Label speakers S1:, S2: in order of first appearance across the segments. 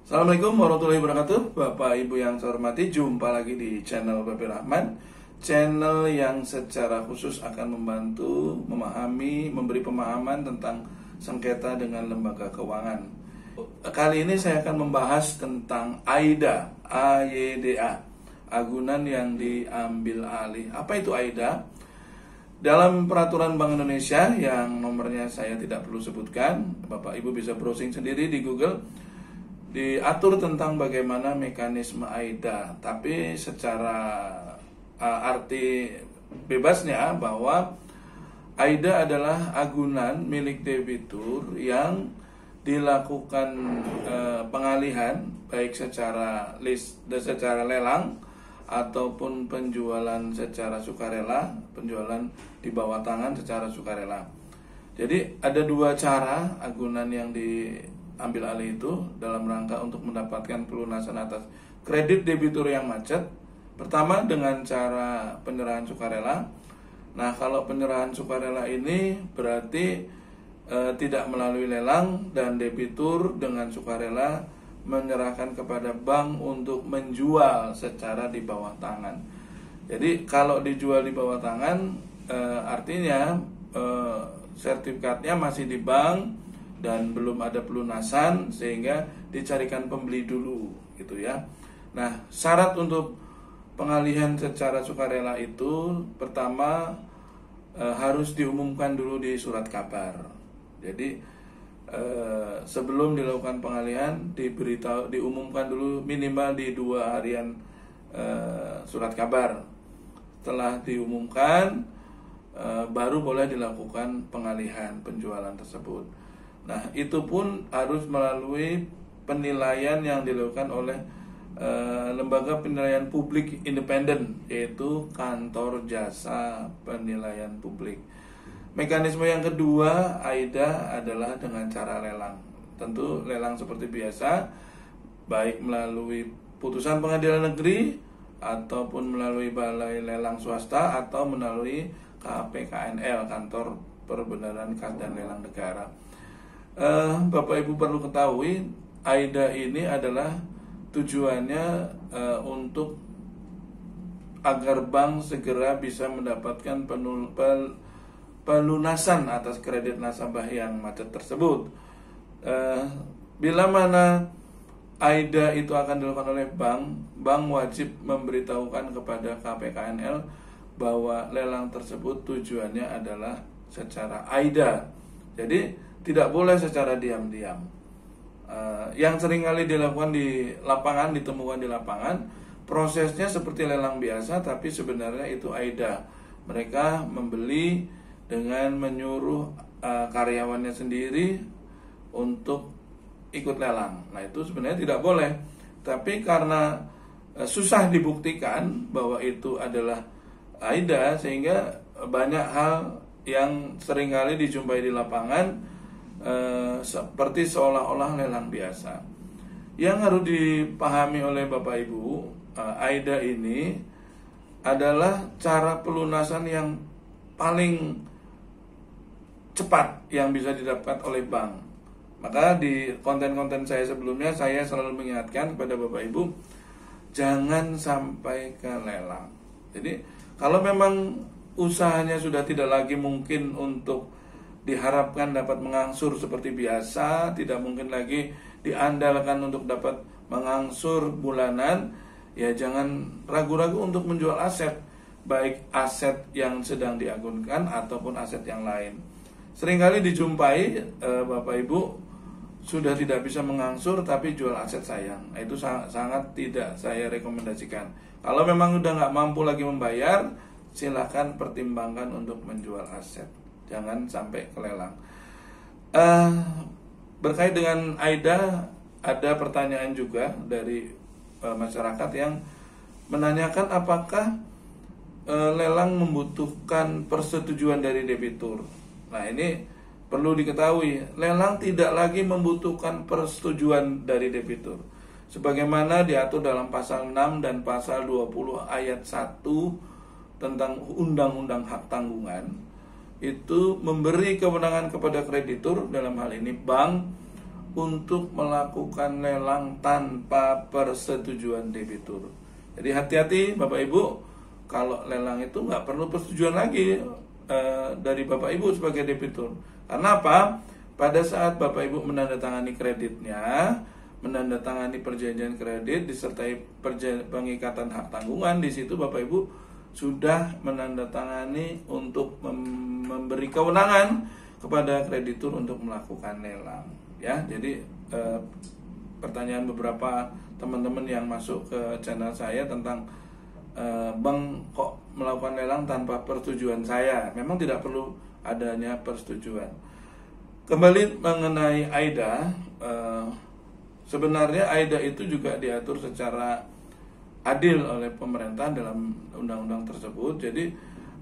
S1: Assalamualaikum warahmatullahi wabarakatuh. Bapak Ibu yang saya hormati, jumpa lagi di channel Bapak Rahman, channel yang secara khusus akan membantu memahami, memberi pemahaman tentang sengketa dengan lembaga keuangan. Kali ini saya akan membahas tentang AIDA, agunan yang diambil alih. Apa itu AIDA? Dalam peraturan Bank Indonesia yang nomornya saya tidak perlu sebutkan, Bapak Ibu bisa browsing sendiri di Google, diatur tentang bagaimana mekanisme AIDA. Tapi secara arti bebasnya bahwa AIDA adalah agunan milik debitur yang dilakukan pengalihan baik secara lelang ataupun penjualan secara sukarela, penjualan di bawah tangan secara sukarela. Jadi ada dua cara agunan yang diambil alih itu dalam rangka untuk mendapatkan pelunasan atas kredit debitur yang macet. Pertama dengan cara penyerahan sukarela. Nah, kalau penyerahan sukarela ini berarti tidak melalui lelang dan debitur dengan sukarela menyerahkan kepada bank untuk menjual secara di bawah tangan. Jadi kalau dijual di bawah tangan artinya sertifikatnya masih di bank dan belum ada pelunasan sehingga dicarikan pembeli dulu gitu ya. Nah, syarat untuk pengalihan secara sukarela itu pertama harus diumumkan dulu di surat kabar. Jadi sebelum dilakukan pengalihan diumumkan dulu minimal di 2 harian surat kabar. Setelah diumumkan baru boleh dilakukan pengalihan penjualan tersebut. Nah, itu pun harus melalui penilaian yang dilakukan oleh lembaga penilaian publik independen, yaitu Kantor Jasa Penilaian Publik. Mekanisme yang kedua AIDA adalah dengan cara lelang. Tentu lelang seperti biasa, baik melalui putusan pengadilan negeri ataupun melalui balai lelang swasta atau melalui KPKNL, Kantor Perbendaharaan Kas dan Lelang Negara. Bapak Ibu perlu ketahui, AIDA ini adalah tujuannya untuk agar bank segera bisa mendapatkan pelunasan atas kredit nasabah yang macet tersebut. Bila mana AIDA itu akan dilakukan oleh bank wajib memberitahukan kepada KPKNL bahwa lelang tersebut tujuannya adalah secara AIDA. Jadi tidak boleh secara diam-diam. Yang seringkali dilakukan di lapangan, ditemukan di lapangan, prosesnya seperti lelang biasa, tapi sebenarnya itu AIDA. Mereka membeli dengan menyuruh karyawannya sendiri untuk ikut lelang. Nah, itu sebenarnya tidak boleh. Tapi karena susah dibuktikan bahwa itu adalah AIDA, sehingga banyak hal yang seringkali dijumpai di lapangan seperti seolah-olah lelang biasa. Yang harus dipahami oleh Bapak Ibu, AIDA ini adalah cara pelunasan yang paling cepat yang bisa didapat oleh bank. Maka di konten-konten saya sebelumnya saya selalu mengingatkan kepada Bapak Ibu, jangan sampai ke lelang. Jadi kalau memang usahanya sudah tidak lagi mungkin untuk diharapkan dapat mengangsur seperti biasa, tidak mungkin lagi diandalkan untuk dapat mengangsur bulanan, ya jangan ragu-ragu untuk menjual aset, baik aset yang sedang diagunkan ataupun aset yang lain. Seringkali dijumpai Bapak Ibu sudah tidak bisa mengangsur tapi jual aset sayang. Nah, itu sangat tidak saya rekomendasikan. Kalau memang udah nggak mampu lagi membayar, silakan pertimbangkan untuk menjual aset. Jangan sampai ke lelang. Berkait dengan AIDA, ada pertanyaan juga dari masyarakat yang menanyakan apakah lelang membutuhkan persetujuan dari debitur. Nah, ini perlu diketahui, lelang tidak lagi membutuhkan persetujuan dari debitur. Sebagaimana diatur dalam pasal 6 dan pasal 20 ayat 1 tentang Undang-Undang Hak Tanggungan, itu memberi kewenangan kepada kreditur, dalam hal ini bank, untuk melakukan lelang tanpa persetujuan debitur. Jadi hati-hati Bapak Ibu, kalau lelang itu nggak perlu persetujuan lagi dari Bapak Ibu sebagai debitur. Karena apa? Pada saat Bapak Ibu menandatangani kreditnya, menandatangani perjanjian kredit disertai pengikatan hak tanggungan, di situ Bapak Ibu sudah menandatangani untuk memberi kewenangan kepada kreditur untuk melakukan lelang. Ya, jadi pertanyaan beberapa teman-teman yang masuk ke channel saya tentang Bang kok melakukan lelang tanpa persetujuan saya, memang tidak perlu adanya persetujuan. Kembali mengenai AIDA, sebenarnya AIDA itu juga diatur secara adil oleh pemerintah dalam undang-undang tersebut. Jadi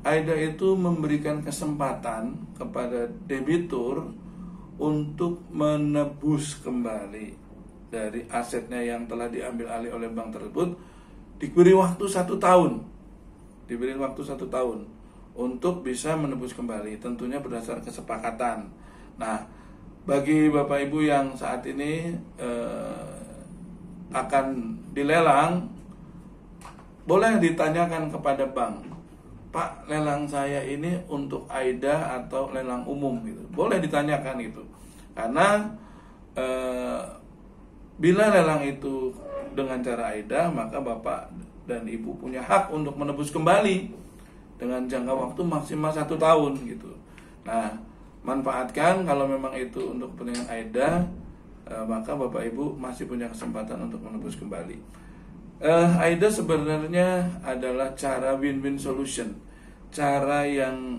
S1: AIDA itu memberikan kesempatan kepada debitur untuk menebus kembali dari asetnya yang telah diambil alih oleh bank tersebut, diberi waktu 1 tahun, untuk bisa menebus kembali, tentunya berdasar kesepakatan. Nah, bagi Bapak Ibu yang saat ini akan dilelang, boleh ditanyakan kepada bank, Pak, lelang saya ini untuk AIDA atau lelang umum gitu. Boleh ditanyakan itu. Karena bila lelang itu dengan cara AIDA, maka Bapak dan Ibu punya hak untuk menebus kembali dengan jangka waktu maksimal 1 tahun gitu. Nah, manfaatkan kalau memang itu untuk kepentingan AIDA, maka Bapak Ibu masih punya kesempatan untuk menebus kembali. AIDA sebenarnya adalah cara win-win solution, cara yang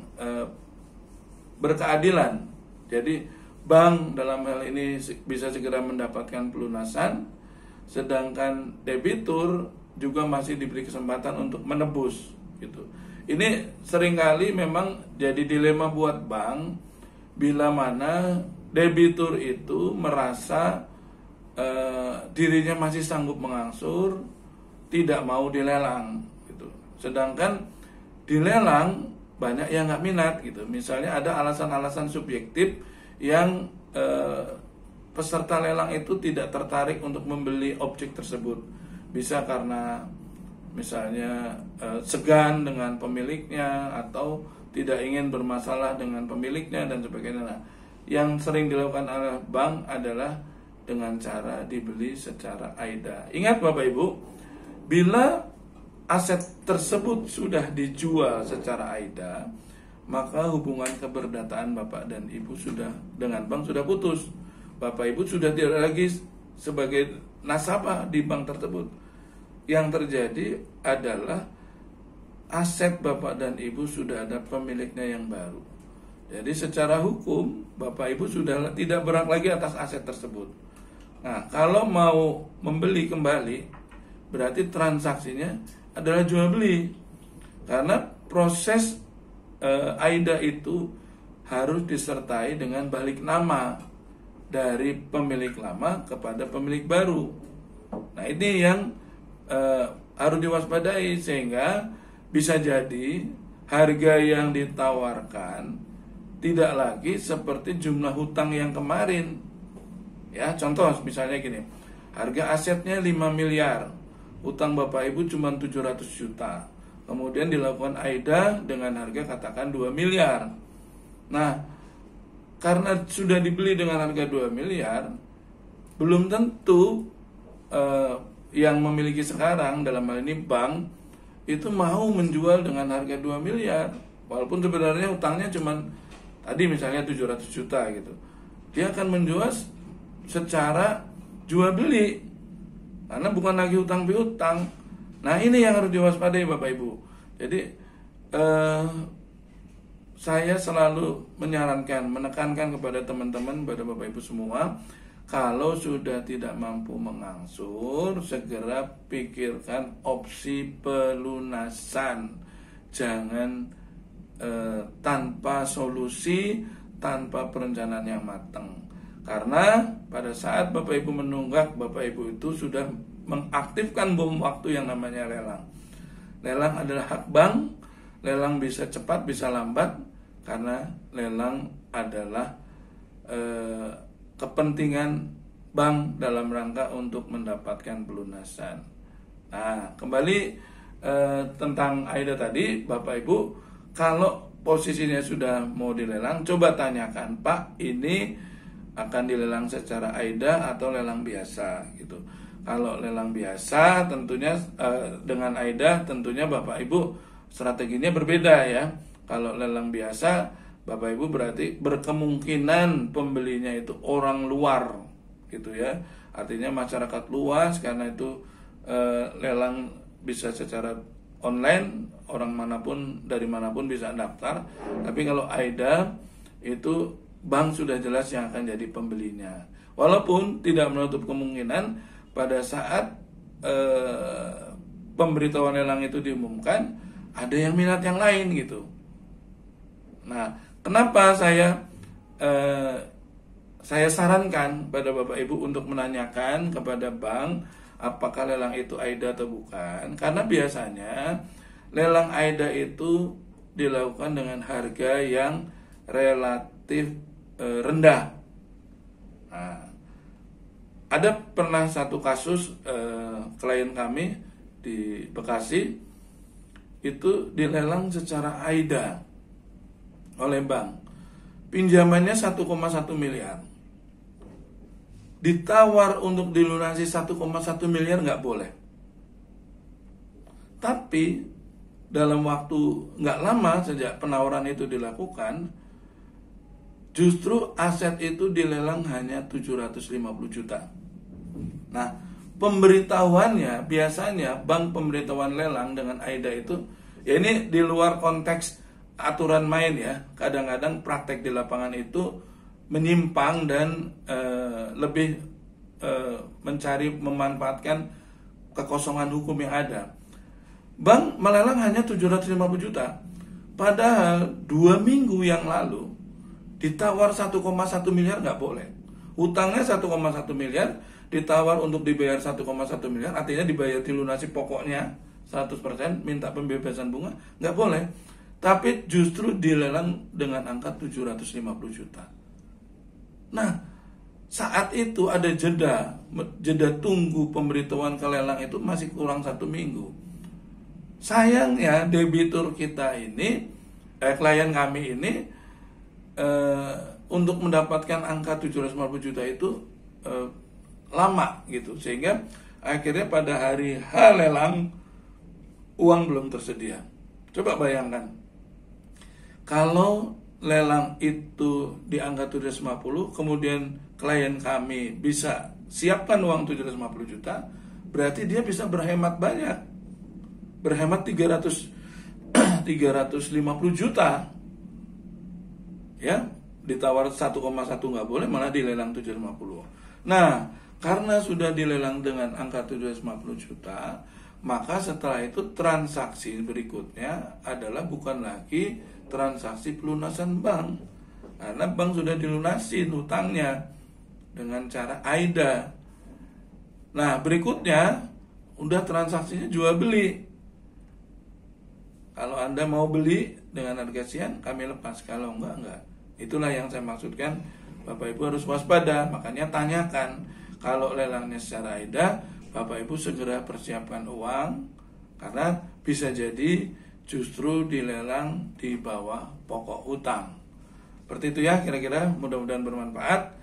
S1: berkeadilan. Jadi bank dalam hal ini bisa segera mendapatkan pelunasan, sedangkan debitur juga masih diberi kesempatan untuk menebus gitu. Ini seringkali memang jadi dilema buat bank bila mana debitur itu merasa dirinya masih sanggup mengangsur, tidak mau dilelang gitu. Sedangkan dilelang banyak yang nggak minat gitu. Misalnya ada alasan-alasan subjektif yang peserta lelang itu tidak tertarik untuk membeli objek tersebut. Bisa karena misalnya segan dengan pemiliknya, atau tidak ingin bermasalah dengan pemiliknya dan sebagainya. Nah, yang sering dilakukan oleh bank adalah dengan cara dibeli secara AIDA. Ingat Bapak Ibu, bila aset tersebut sudah dijual secara AIDA, maka hubungan keperdataan Bapak dan Ibu sudah dengan bank sudah putus. Bapak Ibu sudah tidak lagi sebagai nasabah di bank tersebut. Yang terjadi adalah aset Bapak dan Ibu sudah ada pemiliknya yang baru. Jadi secara hukum Bapak Ibu sudah tidak berhak lagi atas aset tersebut. Nah, kalau mau membeli kembali, berarti transaksinya adalah jual beli. Karena proses AIDA itu harus disertai dengan balik nama dari pemilik lama kepada pemilik baru. Nah, ini yang harus diwaspadai, sehingga bisa jadi harga yang ditawarkan tidak lagi seperti jumlah hutang yang kemarin. Ya, contoh misalnya gini, harga asetnya 5 miliar, utang Bapak Ibu cuma 700 juta. Kemudian dilakukan AIDA dengan harga katakan 2 miliar. Nah, karena sudah dibeli dengan harga 2 miliar, belum tentu yang memiliki sekarang, dalam hal ini bank, itu mau menjual dengan harga 2 miliar. Walaupun sebenarnya utangnya cuma tadi misalnya 700 juta gitu. Dia akan menjual secara jual beli, karena bukan lagi hutang piutang. Nah, ini yang harus diwaspadai Bapak Ibu. Jadi saya selalu menyarankan, menekankan kepada teman-teman, kepada Bapak Ibu semua, kalau sudah tidak mampu mengangsur, segera pikirkan opsi pelunasan. Jangan tanpa solusi, tanpa perencanaan yang matang. Karena pada saat Bapak Ibu menunggak, Bapak Ibu itu sudah mengaktifkan bom waktu yang namanya lelang. Lelang adalah hak bank. Lelang bisa cepat, bisa lambat, karena lelang adalah kepentingan bank dalam rangka untuk mendapatkan pelunasan. Nah, kembali tentang AIDA tadi, Bapak Ibu, kalau posisinya sudah mau dilelang, coba tanyakan, Pak, ini akan dilelang secara AIDA atau lelang biasa gitu. Kalau lelang biasa tentunya dengan AIDA tentunya Bapak Ibu strateginya berbeda ya. Kalau lelang biasa Bapak Ibu berarti berkemungkinan pembelinya itu orang luar gitu ya. Artinya masyarakat luas, karena itu lelang bisa secara online, orang manapun dari manapun bisa daftar. Tapi kalau AIDA itu bank sudah jelas yang akan jadi pembelinya. Walaupun tidak menutup kemungkinan pada saat pemberitahuan lelang itu diumumkan ada yang minat yang lain gitu. Nah, kenapa saya sarankan pada Bapak Ibu untuk menanyakan kepada bank apakah lelang itu AIDA atau bukan? Karena biasanya lelang AIDA itu dilakukan dengan harga yang relatif rendah. Nah, ada pernah satu kasus klien kami di Bekasi itu dilelang secara AIDA oleh bank. Pinjamannya 1,1 miliar. Ditawar untuk dilunasi 1,1 miliar nggak boleh. Tapi dalam waktu nggak lama sejak penawaran itu dilakukan, justru aset itu dilelang hanya 750 juta. Nah, pemberitahuannya biasanya bank pemberitahuan lelang dengan AIDA itu, ya ini di luar konteks aturan main ya. Kadang-kadang praktek di lapangan itu menyimpang dan lebih memanfaatkan kekosongan hukum yang ada. Bank melelang hanya 750 juta. Padahal 2 minggu yang lalu ditawar 1,1 miliar nggak boleh. Hutangnya 1,1 miliar, ditawar untuk dibayar 1,1 miliar, artinya dibayar dilunasi pokoknya 100%, minta pembebasan bunga, nggak boleh. Tapi justru dilelang dengan angka 750 juta. Nah, saat itu ada jeda tunggu pemberitahuan ke lelang itu masih kurang 1 minggu. Sayangnya debitur kita ini, klien kami ini, untuk mendapatkan angka 750 juta itu lama gitu, sehingga akhirnya pada hari H lelang uang belum tersedia. Coba bayangkan kalau lelang itu di angka 750, kemudian klien kami bisa siapkan uang 750 juta, berarti dia bisa berhemat banyak, berhemat 350 juta. Ya, ditawar 1,1 nggak boleh, malah dilelang 750. Nah, karena sudah dilelang dengan angka 750 juta, maka setelah itu transaksi berikutnya adalah bukan lagi transaksi pelunasan bank, karena bank sudah dilunasin hutangnya dengan cara AIDA. Nah, berikutnya udah transaksinya jual beli. Kalau Anda mau beli dengan harga sekian, kami lepas. Kalau enggak. Itulah yang saya maksudkan, Bapak Ibu harus waspada. Makanya tanyakan, kalau lelangnya secara AIDA, Bapak Ibu segera persiapkan uang, karena bisa jadi justru dilelang di bawah pokok hutang. Seperti itu ya, kira-kira, mudah-mudahan bermanfaat.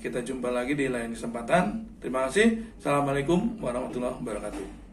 S1: Kita jumpa lagi di lain kesempatan. Terima kasih. Assalamualaikum warahmatullahi wabarakatuh.